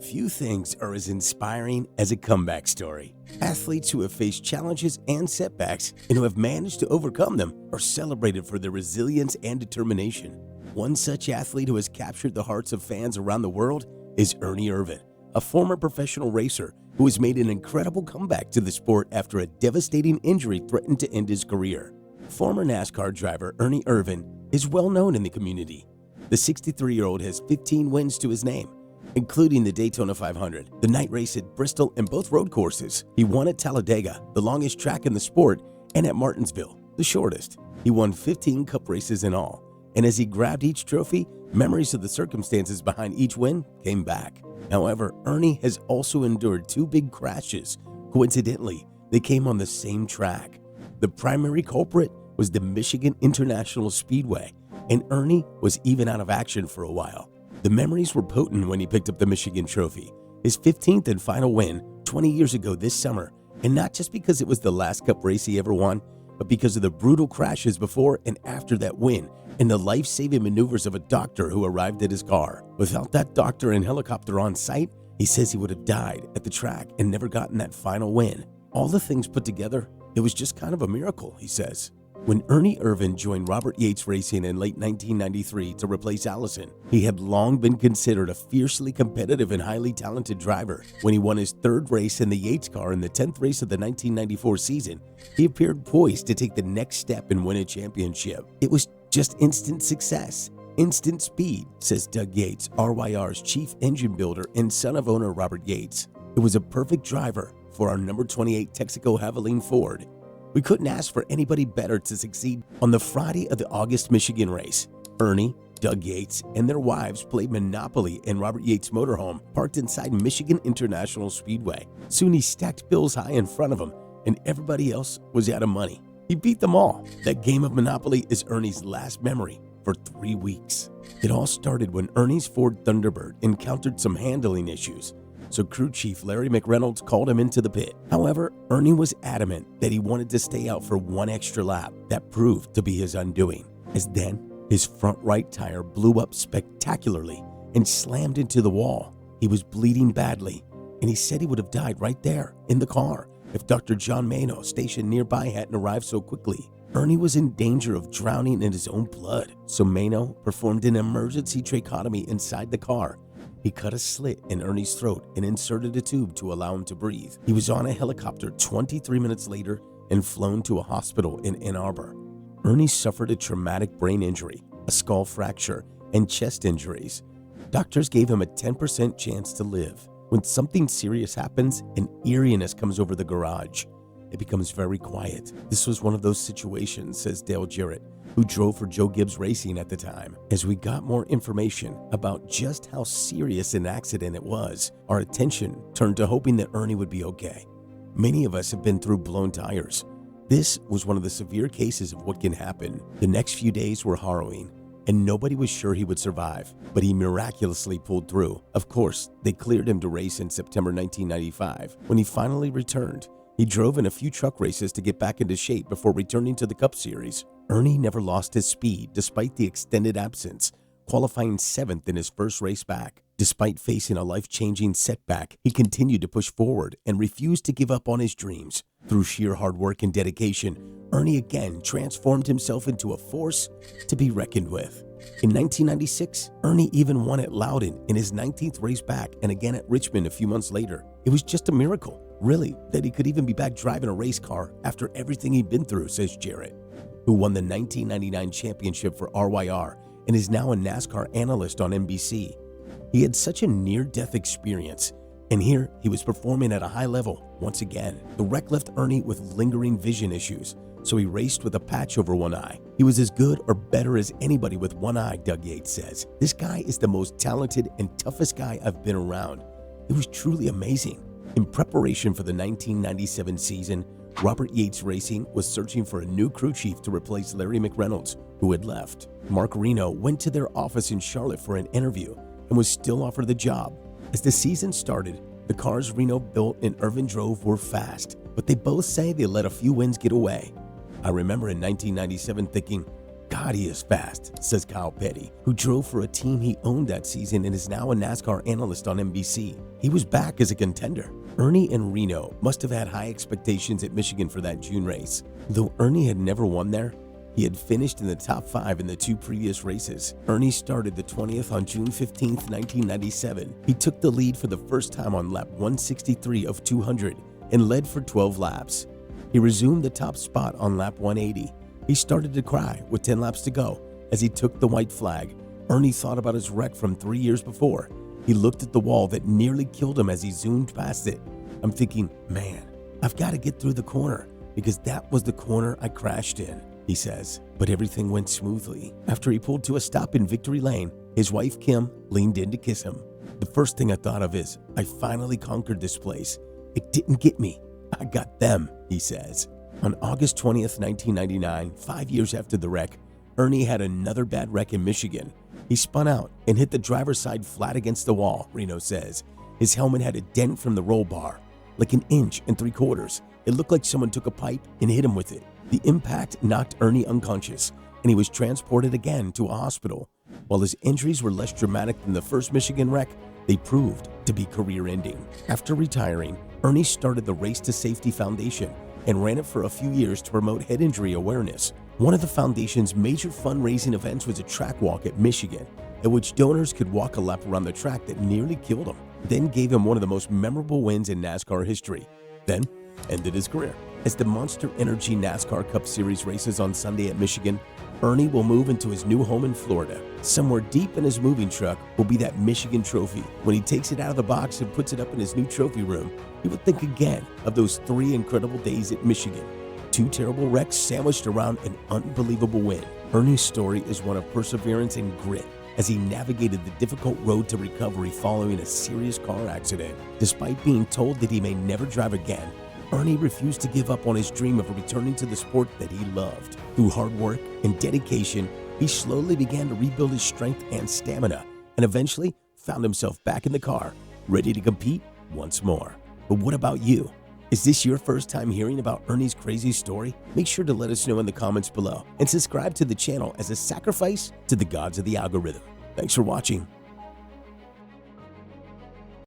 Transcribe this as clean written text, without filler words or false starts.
Few things are as inspiring as a comeback story. Athletes who have faced challenges and setbacks and who have managed to overcome them are celebrated for their resilience and determination. One such athlete who has captured the hearts of fans around the world is Ernie Irvan, a former professional racer who has made an incredible comeback to the sport after a devastating injury threatened to end his career. Former NASCAR driver Ernie Irvan is well known in the community. The 63-year-old has 15 wins to his name, including the Daytona 500, the night race at Bristol, and both road courses. He won at Talladega, the longest track in the sport, and at Martinsville, the shortest. He won 15 Cup races in all, and as he grabbed each trophy, memories of the circumstances behind each win came back. However, Ernie has also endured two big crashes. Coincidentally, they came on the same track. The primary culprit was the Michigan International Speedway, and Ernie was even out of action for a while. The memories were potent when he picked up the Michigan Trophy, his 15th and final win 20 years ago this summer, and not just because it was the last Cup race he ever won, but because of the brutal crashes before and after that win and the life-saving maneuvers of a doctor who arrived at his car. Without that doctor and helicopter on site, he says he would have died at the track and never gotten that final win. All the things put together, it was just kind of a miracle, he says. When Ernie Irvan joined Robert Yates Racing in late 1993 to replace Allison, he had long been considered a fiercely competitive and highly talented driver. When he won his third race in the Yates car in the 10th race of the 1994 season, he appeared poised to take the next step and win a championship. It was just instant success, instant speed, says Doug Yates, RYR's chief engine builder and son of owner Robert Yates. It was a perfect driver for our number 28 Texaco Havoline Ford. We couldn't ask for anybody better to succeed. On the Friday of the August Michigan race, Ernie, Doug Yates, and their wives played Monopoly in Robert Yates' motorhome parked inside Michigan International Speedway. Soon he stacked bills high in front of him, and everybody else was out of money. He beat them all. That game of Monopoly is Ernie's last memory for 3 weeks. It all started when Ernie's Ford Thunderbird encountered some handling issues, so crew chief Larry McReynolds called him into the pit. However, Ernie was adamant that he wanted to stay out for one extra lap. That proved to be his undoing, as then his front right tire blew up spectacularly and slammed into the wall. He was bleeding badly, and he said he would have died right there in the car if Dr. John Mano, stationed nearby, hadn't arrived so quickly. Ernie was in danger of drowning in his own blood, so Mano performed an emergency tracheotomy inside the car. He cut a slit in Ernie's throat and inserted a tube to allow him to breathe. He was on a helicopter 23 minutes later and flown to a hospital in Ann Arbor. Ernie suffered a traumatic brain injury, a skull fracture, and chest injuries. Doctors gave him a 10% chance to live. When something serious happens, an eeriness comes over the garage. It becomes very quiet. This was one of those situations, says Dale Jarrett, who drove for Joe Gibbs Racing at the time. As we got more information about just how serious an accident it was, our attention turned to hoping that Ernie would be okay. Many of us have been through blown tires. This was one of the severe cases of what can happen. The next few days were harrowing, and nobody was sure he would survive, but he miraculously pulled through. Of course, they cleared him to race in September 1995. When he finally returned, he drove in a few truck races to get back into shape before returning to the Cup Series. Ernie never lost his speed despite the extended absence, qualifying 7th in his first race back. Despite facing a life-changing setback, he continued to push forward and refused to give up on his dreams. Through sheer hard work and dedication, Ernie again transformed himself into a force to be reckoned with. In 1996, Ernie even won at Loudon in his 19th race back and again at Richmond a few months later. It was just a miracle, really, that he could even be back driving a race car after everything he'd been through, says Jarrett, who won the 1999 championship for RYR and is now a NASCAR analyst on NBC. He had such a near-death experience, and here he was performing at a high level once again. The wreck left Ernie with lingering vision issues, so he raced with a patch over one eye. He was as good or better as anybody with one eye, Doug Yates says. This guy is the most talented and toughest guy I've been around. It was truly amazing. In preparation for the 1997 season, Robert Yates Racing was searching for a new crew chief to replace Larry McReynolds, who had left. Mark Reno went to their office in Charlotte for an interview and was still offered the job. As the season started, the cars Reno built and Irvan drove were fast, but they both say they let a few wins get away. I remember in 1997 thinking, God, he is fast, says Kyle Petty, who drove for a team he owned that season and is now a NASCAR analyst on NBC. he was back as a contender. Ernie and Reno must have had high expectations at Michigan for that June race. Though Ernie had never won there, he had finished in the top 5 in the 2 previous races. Ernie started the 20th on June 15, 1997. He took the lead for the first time on lap 163 of 200 and led for 12 laps. He resumed the top spot on lap 180. He started to cry with 10 laps to go as he took the white flag. Ernie thought about his wreck from 3 years before. He looked at the wall that nearly killed him as he zoomed past it. I'm thinking, man, I've got to get through the corner because that was the corner I crashed in, he says. But everything went smoothly. After he pulled to a stop in Victory Lane, his wife Kim leaned in to kiss him. The first thing I thought of is, I finally conquered this place. It didn't get me. I got them, he says. On August 20th, 1999, 5 years after the wreck, Ernie had another bad wreck in Michigan. He spun out and hit the driver's side flat against the wall, Reno says. His helmet had a dent from the roll bar, like 1 3/4 inches. It looked like someone took a pipe and hit him with it. The impact knocked Ernie unconscious, and he was transported again to a hospital. While his injuries were less dramatic than the first Michigan wreck, they proved to be career-ending. After retiring, Ernie started the Race to Safety Foundation and ran it for a few years to promote head injury awareness. One of the foundation's major fundraising events was a track walk at Michigan, at which donors could walk a lap around the track that nearly killed him, then gave him one of the most memorable wins in NASCAR history, then ended his career. As the Monster Energy NASCAR Cup Series races on Sunday at Michigan, Ernie will move into his new home in Florida. Somewhere deep in his moving truck will be that Michigan trophy. When he takes it out of the box and puts it up in his new trophy room, he will think again of those 3 incredible days at Michigan. 2 terrible wrecks sandwiched around an unbelievable win. Ernie's story is one of perseverance and grit as he navigated the difficult road to recovery following a serious car accident. Despite being told that he may never drive again, Ernie refused to give up on his dream of returning to the sport that he loved. Through hard work and dedication, he slowly began to rebuild his strength and stamina, and eventually found himself back in the car, ready to compete once more. But what about you? Is this your first time hearing about Ernie's crazy story? Make sure to let us know in the comments below and subscribe to the channel as a sacrifice to the gods of the algorithm. Thanks for watching.